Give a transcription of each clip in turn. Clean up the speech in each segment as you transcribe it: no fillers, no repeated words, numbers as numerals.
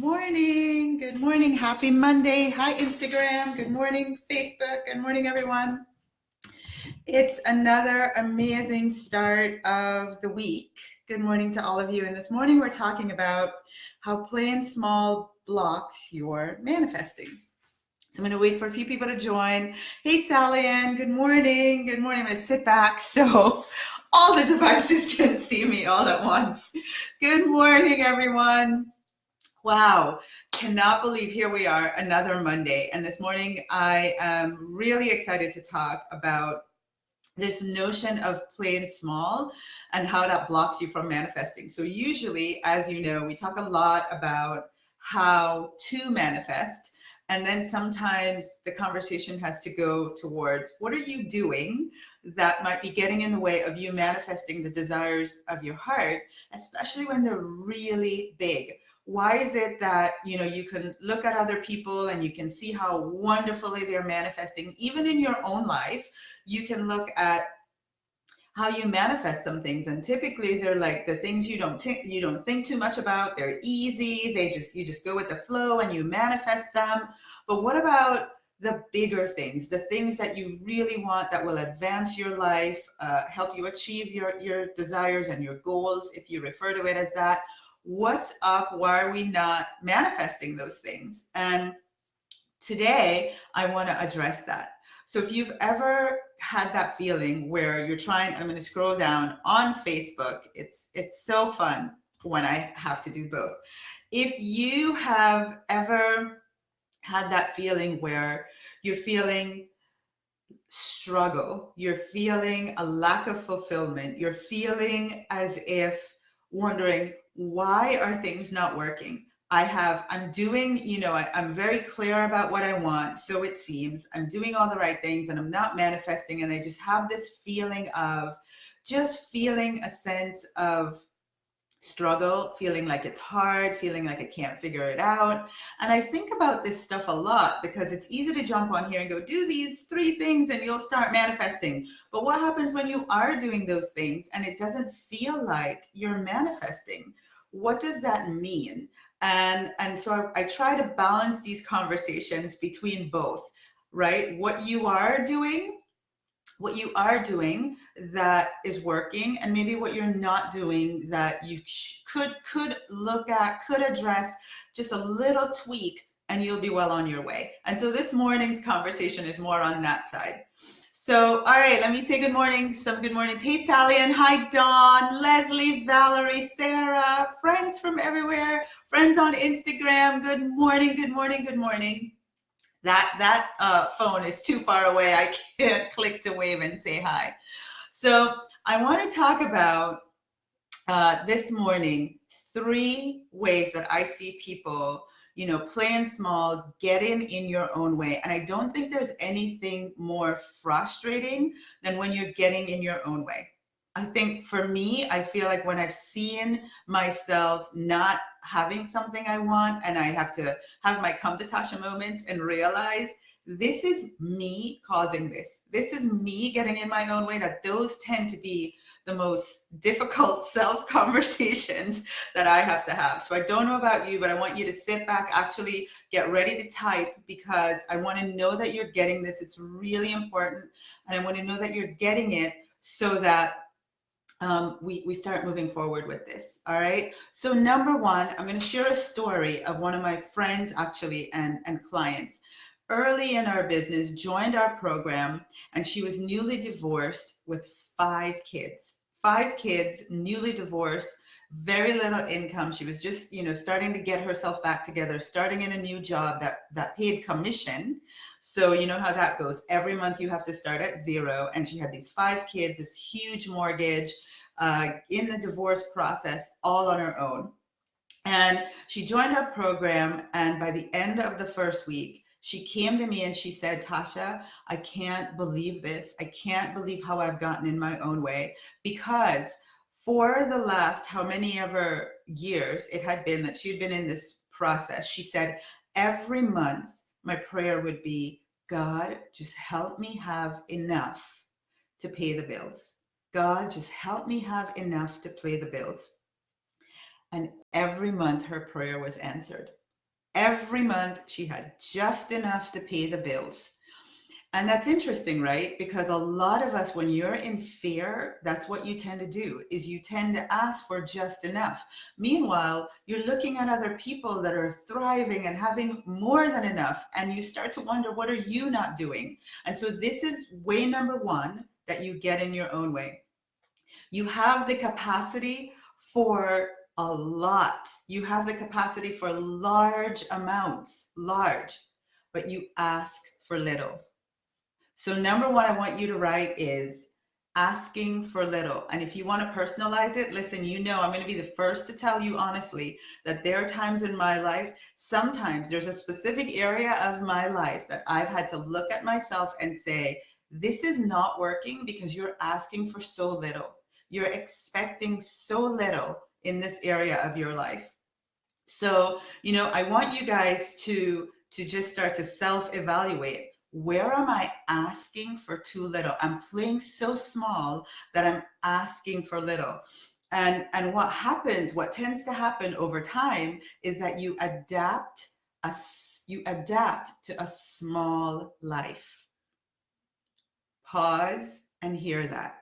morning. Good morning. Happy Monday. Hi, Instagram. Good morning, Facebook. Good morning, everyone. It's another amazing start of the week. Good morning to all of you. And this morning we're talking about how playing small blocks your manifesting. So I'm going to wait for a few people to join. Hey, Sally Ann. Good morning. Good morning. I'm going to sit back so all the devices can see me all at once. Good morning, everyone. Wow, cannot believe here we are, another Monday. And this morning I am really excited to talk about this notion of playing small and how that blocks you from manifesting. So usually, as you know, we talk a lot about how to manifest. And then sometimes the conversation has to go towards what are you doing that might be getting in the way of you manifesting the desires of your heart, especially when they're really big. Why is it that you can look at other people and you can see how wonderfully they're manifesting, even in your own life? You can look at how you manifest some things, and typically they're like the things you don't think too much about. They're easy. You just go with the flow and you manifest them. But what about the bigger things, the things that you really want, that will advance your life, help you achieve your desires and your goals, if you refer to it as that? What's up? Why are we not manifesting those things? And today I want to address that. So if you've ever had that feeling where you're trying, I'm going to scroll down on Facebook. It's so fun when I have to do both. If you have ever had that feeling where you're feeling struggle, you're feeling a lack of fulfillment, you're feeling as if wondering, why are things not working? I'm doing, I'm very clear about what I want. So it seems I'm doing all the right things and I'm not manifesting. And I just have this feeling of just feeling a sense of struggle, feeling like it's hard, feeling like I can't figure it out. And I think about this stuff a lot because it's easy to jump on here and go, do these 3 things and you'll start manifesting. But what happens when you are doing those things and it doesn't feel like you're manifesting? What does that mean? And so I try to balance these conversations between both, right? What you are doing that is working, and maybe what you're not doing that you could look at, could address, just a little tweak, and you'll be well on your way. And so this morning's conversation is more on that side. So, all right, let me say good morning. Some good mornings. Hey, Sally, and hi, Dawn, Leslie, Valerie, Sarah, friends from everywhere, friends on Instagram. Good morning, good morning, good morning. That phone is too far away. I can't click to wave and say hi. So I want to talk about this morning 3 ways that I see people, playing small, getting in your own way. And I don't think there's anything more frustrating than when you're getting in your own way. I think for me, I feel like when I've seen myself not having something I want, and I have to have my come to Tasha moments and realize this is me causing this. This is me getting in my own way, that those tend to be the most difficult self conversations that I have to have. So I don't know about you, but I want you to sit back, actually get ready to type, because I want to know that you're getting this. It's really important. And I want to know that you're getting it so that we start moving forward with this. All right. So number 1, I'm going to share a story of one of my friends, actually, and clients. Early in our business, joined our program, and she was newly divorced with 5 kids. 5 kids, newly divorced, very little income. She was just, starting to get herself back together, starting in a new job that paid commission. So you know how that goes. Every month you have to start at 0. And she had these 5 kids, this huge mortgage, in the divorce process, all on her own. And she joined our program. And by the end of the first week, she came to me and she said, Tasha, I can't believe this. I can't believe how I've gotten in my own way, because for the last how many ever years it had been that she'd been in this process, she said, every month my prayer would be, God, just help me have enough to pay the bills. God, just help me have enough to pay the bills. And every month her prayer was answered. Every month, she had just enough to pay the bills. And that's interesting, right? Because a lot of us, when you're in fear, that's what you tend to do, is you tend to ask for just enough. Meanwhile, you're looking at other people that are thriving and having more than enough, and you start to wonder, what are you not doing? And so this is way number one, that you get in your own way. You have the capacity for a lot. You have the capacity for large amounts, large, but you ask for little. So number one, I want you to write is asking for little. And if you want to personalize it, listen, you know, I'm going to be the first to tell you honestly that there are times in my life, sometimes there's a specific area of my life that I've had to look at myself and say, this is not working because you're asking for so little. You're expecting so little in this area of your life. So, you know, I want you guys to just start to self-evaluate. Where am I asking for too little? I'm playing so small that I'm asking for little. And what happens, what tends to happen over time is that you adapt to a small life. Pause and hear that.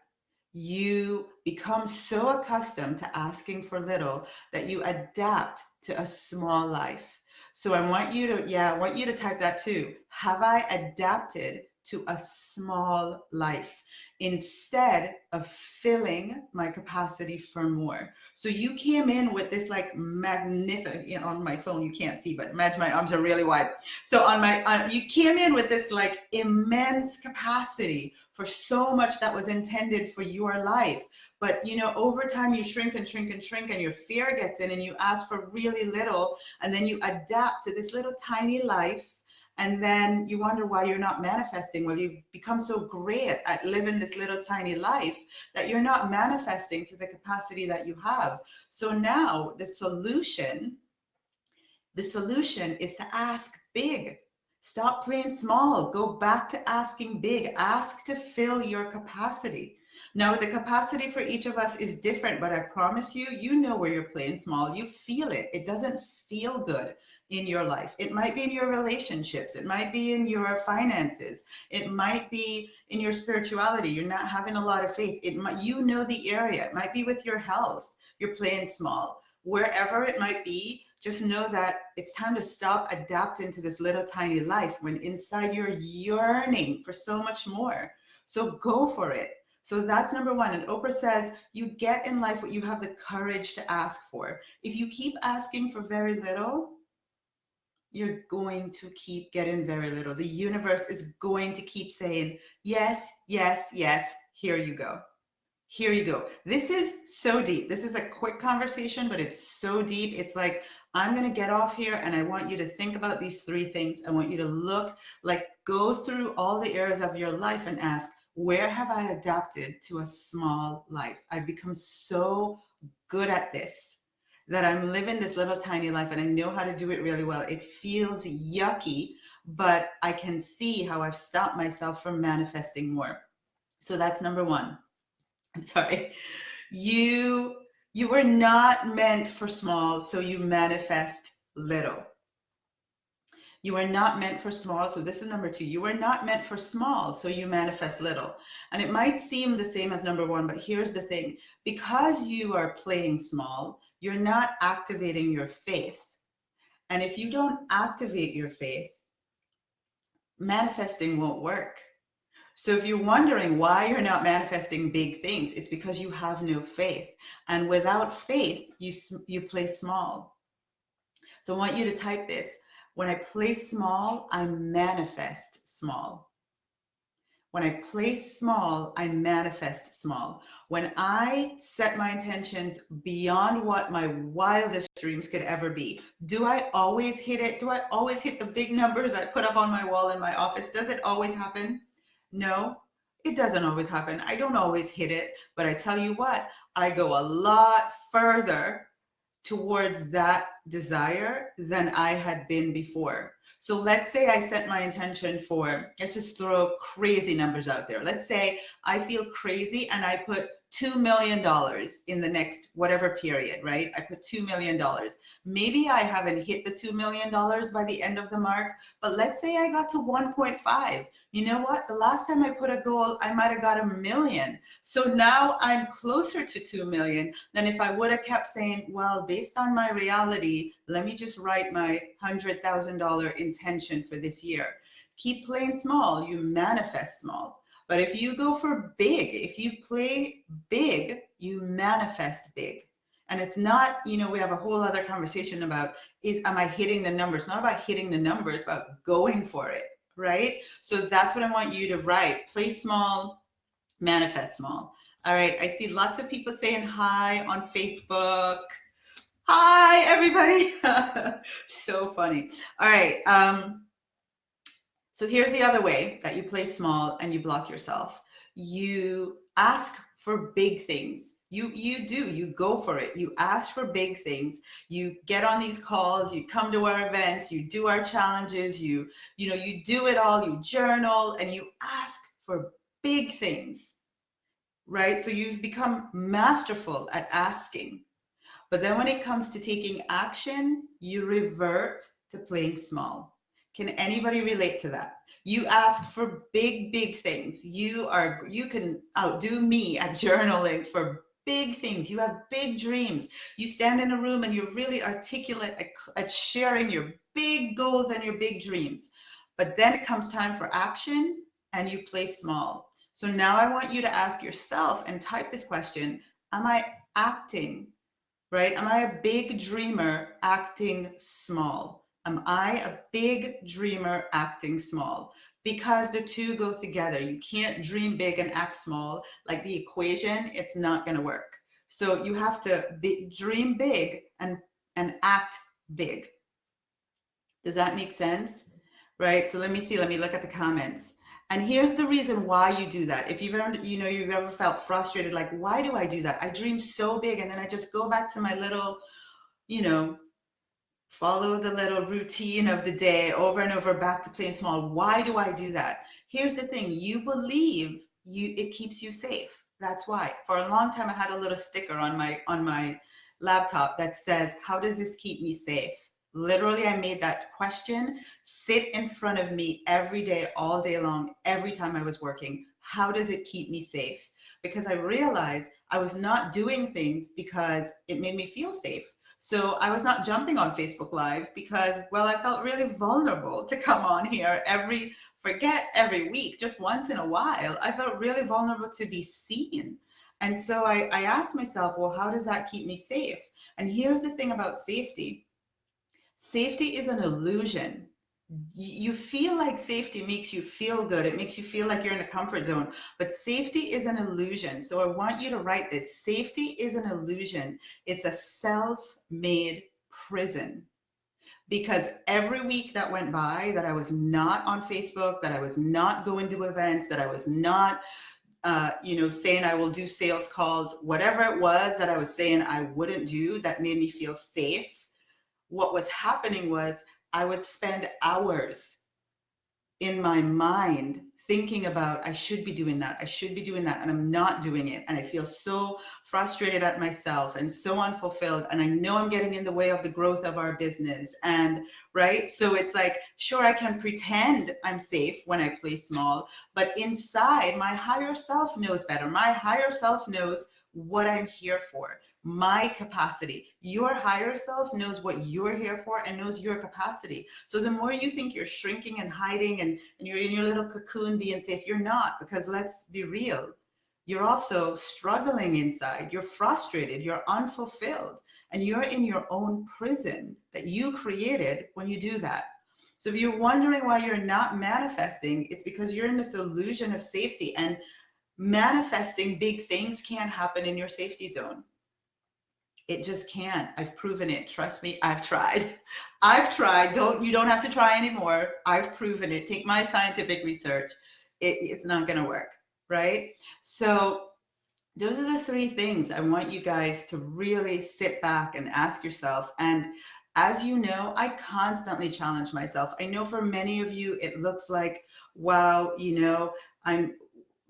You become so accustomed to asking for little that you adapt to a small life. So I want you to type that too. Have I adapted to a small life instead of filling my capacity for more? So you came in with this like magnificent, you know, on my phone you can't see, but imagine my arms are really wide. So you came in with this like immense capacity for so much that was intended for your life. But you know, over time you shrink and shrink and shrink, and your fear gets in and you ask for really little, and then you adapt to this little tiny life. And then you wonder why you're not manifesting. Well, you've become so great at living this little tiny life that you're not manifesting to the capacity that you have. So now the solution is to ask big. Stop playing small. Go back to asking big. Ask to fill your capacity. Now, the capacity for each of us is different, but I promise you, you know where you're playing small. You feel it. It doesn't feel good in your life. It might be in your relationships. It might be in your finances. It might be in your spirituality. You're not having a lot of faith. You know the area. It might be with your health. You're playing small. Wherever it might be, just know that it's time to stop adapting to this little tiny life when inside you're yearning for so much more. So go for it. So that's number one. And Oprah says, you get in life what you have the courage to ask for. If you keep asking for very little, you're going to keep getting very little. The universe is going to keep saying, yes, yes, yes, here you go. Here you go. This is so deep. This is a quick conversation, but it's so deep. It's like, I'm going to get off here and I want you to think about these three things. I want you to go through all the areas of your life and ask, where have I adapted to a small life? I've become so good at this that I'm living this little tiny life and I know how to do it really well. It feels yucky, but I can see how I've stopped myself from manifesting more. So that's number one. I'm sorry. You were not meant for small, so you manifest little. You are not meant for small, so this is number two. You are not meant for small, so you manifest little. And it might seem the same as number one, but here's the thing. Because you are playing small, you're not activating your faith. And if you don't activate your faith, manifesting won't work. So if you're wondering why you're not manifesting big things, it's because you have no faith. And without faith, you play small. So I want you to type this. When I play small, I manifest small. When I play small, I manifest small. When I set my intentions beyond what my wildest dreams could ever be, do I always hit it? Do I always hit the big numbers I put up on my wall in my office? Does it always happen? No, it doesn't always happen. I don't always hit it, but I tell you what, I go a lot further towards that desire than I had been before. So let's say I set my intention for, let's just throw crazy numbers out there. Let's say I feel crazy and I put $2 million in the next whatever period, right? I put $2 million. Maybe I haven't hit the $2 million by the end of the mark, but let's say I got to 1.5. You know what? The last time I put a goal, I might have got 1 million. So now I'm closer to 2 million than if I would have kept saying, well, based on my reality, let me just write my $100,000 intention for this year. Keep playing small, you manifest small. But if you go for big, if you play big, you manifest big. And it's not, we have a whole other conversation about am I hitting the numbers? It's not about hitting the numbers, it's about going for it, right? So that's what I want you to write. Play small, manifest small. All right, I see lots of people saying hi on Facebook. Hi, everybody. So funny. All right. So here's the other way that you play small and you block yourself. You ask for big things. You go for it. You ask for big things. You get on these calls, you come to our events, you do our challenges, you do it all, you journal, and you ask for big things, right? So you've become masterful at asking. But then when it comes to taking action, you revert to playing small. Can anybody relate to that? You ask for big, big things. You can outdo me at journaling for big things. You have big dreams. You stand in a room and you're really articulate at sharing your big goals and your big dreams. But then it comes time for action and you play small. So now I want you to ask yourself and type this question: am I acting? Right? Am I a big dreamer acting small? Am I a big dreamer acting small? Because the two go together. You can't dream big and act small. Like the equation, it's not going to work. So you have to dream big and act big. Does that make sense? Right? So let me see. Let me look at the comments. And here's the reason why you do that. If you've ever felt frustrated, like, why do I do that? I dream so big and then I just go back to my little, follow the little routine of the day over and over, back to playing small. Why do I do that? Here's the thing. You believe it keeps you safe. That's why. For a long time, I had a little sticker on my laptop that says, how does this keep me safe? Literally, I made that question sit in front of me every day, all day long, every time I was working. How does it keep me safe? Because I realized I was not doing things because it made me feel safe. So I was not jumping on Facebook Live because, well, I felt really vulnerable to come on here every week, just once in a while. I felt really vulnerable to be seen. And so I asked myself, well, how does that keep me safe? And here's the thing about safety. Safety is an illusion. You feel like safety makes you feel good. It makes you feel like you're in a comfort zone, but safety is an illusion. So I want you to write this. Safety is an illusion. It's a self-made prison. Because every week that went by that I was not on Facebook, that I was not going to events, that I was not saying I will do sales calls, whatever it was that I was saying I wouldn't do that made me feel safe, what was happening was I would spend hours in my mind thinking about, I should be doing that, and I'm not doing it. And I feel so frustrated at myself and so unfulfilled. And I know I'm getting in the way of the growth of our business. And right. So it's like, sure, I can pretend I'm safe when I play small, but inside my higher self knows better. My higher self knows what I'm here for. My capacity. Your higher self knows what you're here for and knows your capacity. So the more you think you're shrinking and hiding and you're in your little cocoon being safe, you're not, because let's be real. You're also struggling inside. You're frustrated. You're unfulfilled. And you're in your own prison that you created when you do that. So if you're wondering why you're not manifesting, it's because you're in this illusion of safety, and manifesting big things can't happen in your safety zone. It just can't. I've proven it. Trust me, I've tried. You don't have to try anymore. I've proven it. Take my scientific research. It's not going to work, right? So those are the three things I want you guys to really sit back and ask yourself. And as you know, I constantly challenge myself. I know for many of you, it looks like, wow, I'm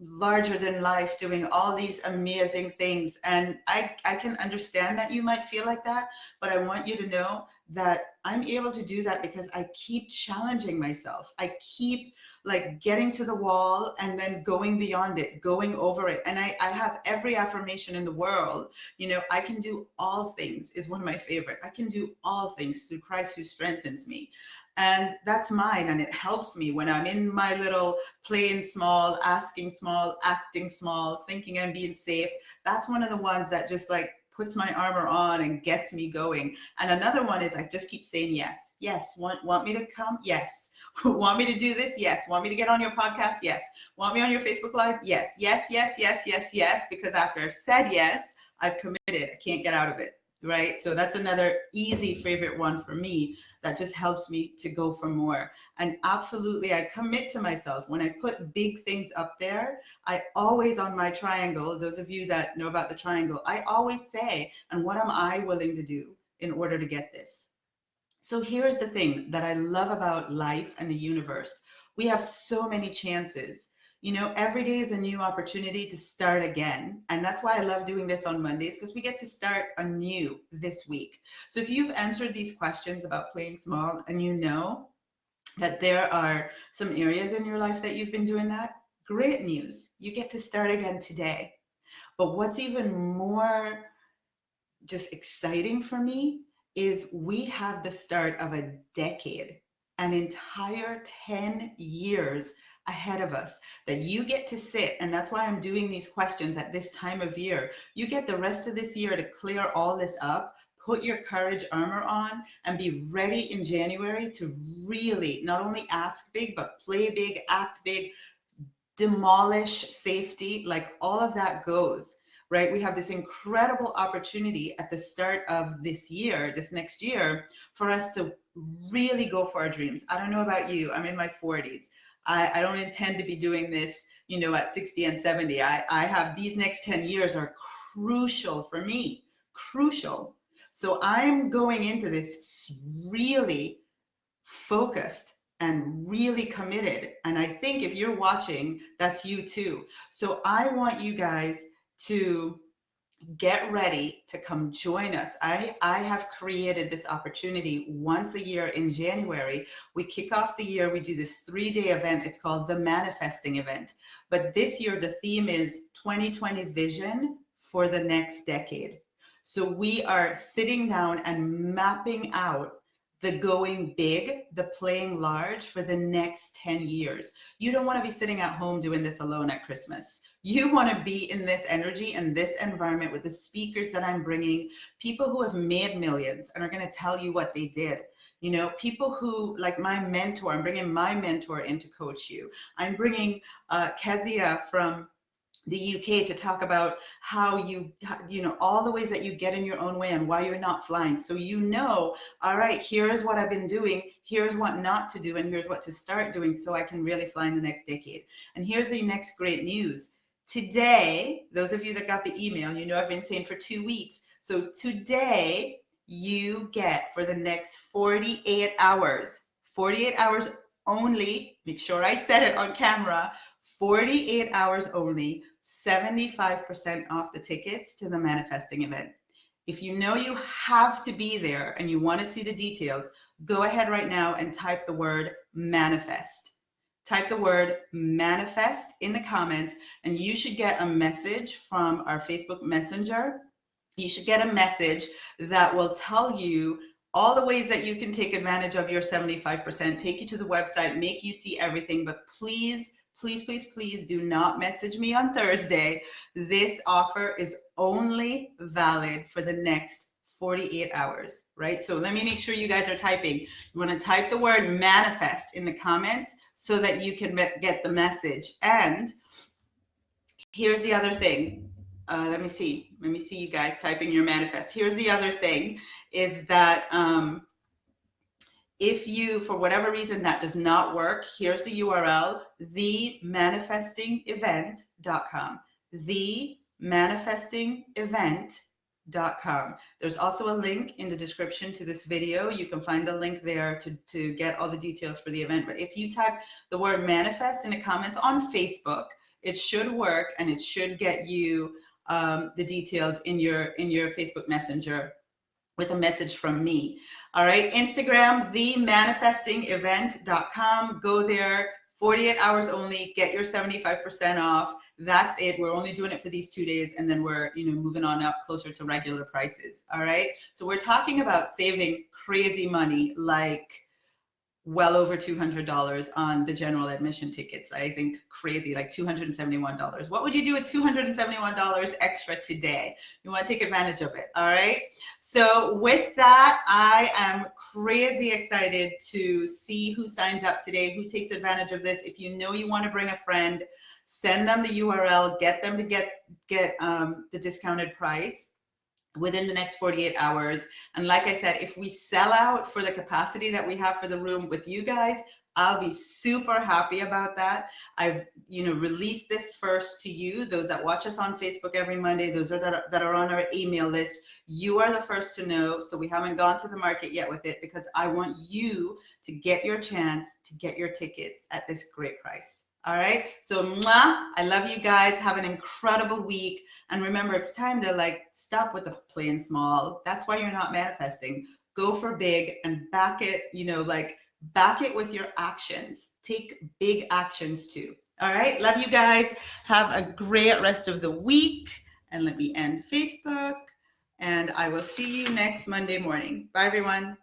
larger than life, doing all these amazing things. And I can understand that you might feel like that, but I want you to know that I'm able to do that because I keep challenging myself. I keep like getting to the wall and then going beyond it, going over it. And I have every affirmation in the world. You know, I can do all things is one of my favorite. I can do all things through Christ who strengthens me. And that's mine. And it helps me when I'm in my little playing small, asking small, acting small, thinking I'm being safe. That's one of the ones that just like puts my armor on and gets me going. And another one is I just keep saying yes. Yes. Want me to come? Yes. Want me to do this? Yes. Want me to get on your podcast? Yes. Want me on your Facebook Live? Yes. Yes, yes, yes, yes, yes. Because after I've said yes, I've committed. I can't get out of it. Right? So that's another easy favorite one for me that just helps me to go for more. And absolutely, I commit to myself. When I put big things up there, I always on my triangle, those of you that know about the triangle, I always say, and what am I willing to do in order to get this? So here's the thing that I love about life and the universe. We have so many chances. You know, every day is a new opportunity to start again. And that's why I love doing this on Mondays, because we get to start anew this week. So if you've answered these questions about playing small and you know that there are some areas in your life that you've been doing that, great news. You get to start again today. But what's even more just exciting for me is we have the start of a decade, an entire 10 years ahead of us that you get to sit. And that's why I'm doing these questions at this time of year. You get the rest of this year to clear all this up, put your courage armor on, and be ready in January to really not only ask big, but play big, act big, demolish safety, like all of that goes. Right? We have this incredible opportunity at the start of this year, this next year, for us to really go for our dreams. I don't know about you. I'm in my 40s. I don't intend to be doing this, you know, at 60 and 70. I have these next 10 years are crucial for me, crucial. So I'm going into this really focused and really committed. And I think if you're watching, that's you too. So I want you guys to get ready to come join us. I have created this opportunity once a year in January. We kick off the year, we do this 3-day event. It's called the Manifesting Event. But this year, the theme is 2020 Vision for the Next Decade. So we are sitting down and mapping out the going big, the playing large for the next 10 years. You don't want to be sitting at home doing this alone at Christmas. You want to be in this energy and this environment with the speakers that I'm bringing, people who have made millions and are going to tell you what they did. You know, people who, like my mentor, I'm bringing my mentor in to coach you. I'm bringing Kezia from the UK to talk about how you know, all the ways that you get in your own way and why you're not flying. So, you know, all right, here's what I've been doing, here's what not to do, and here's what to start doing so I can really fly in the next decade. And here's the next great news. Today, those of you that got the email, you know I've been saying for 2 weeks. So today, you get for the next 48 hours only, make sure I said it on camera, 48 hours only, 75% off the tickets to the Manifesting event. If you know you have to be there and you want to see the details, go ahead right now and type the word manifest. Type the word manifest in the comments, and you should get a message from our Facebook Messenger. You should get a message that will tell you all the ways that you can take advantage of your 75%, take you to the website, make you see everything. But please, please, please, please do not message me on Thursday. This offer is only valid for the next 48 hours, right? So let me make sure you guys are typing. You want to type the word manifest in the comments so that you can get the message. And here's the other thing. Let me see you guys typing your manifest. Here's the other thing is that if you, for whatever reason, that does not work, here's the URL, themanifestingevent.com. Themanifestingevent.com. There's also a link in the description to this video. You can find the link there to get all the details for the event. But if you type the word manifest in the comments on Facebook, it should work, and it should get you the details in your Facebook Messenger with a message from me. All right, Instagram, themanifestingevent.com. Go there. 48 hours only. Get your 75% off. That's it. We're only doing it for these 2 days, and then we're moving on up closer to regular prices. All right. So we're talking about saving crazy money, like well over $200 on the general admission tickets. I think crazy, like $271. What would you do with $271 extra today? You want to take advantage of it, all right? So with that, I am crazy excited to see who signs up today, who takes advantage of this. If you know you want to bring a friend, send them the URL, get them to get the discounted price within the next 48 hours. And like I said, if we sell out for the capacity that we have for the room with you guys, I'll be super happy about that. I've released this first to you, those that watch us on Facebook every Monday, those that are on our email list. You are the first to know, so we haven't gone to the market yet with it, because I want you to get your chance to get your tickets at this great price. All right, so mwah, I love you guys. Have an incredible week. And remember, it's time to stop with the playing small. That's why you're not manifesting. Go for big and back it, back it with your actions. Take big actions too. All right, love you guys. Have a great rest of the week. And let me end Facebook. And I will see you next Monday morning. Bye, everyone.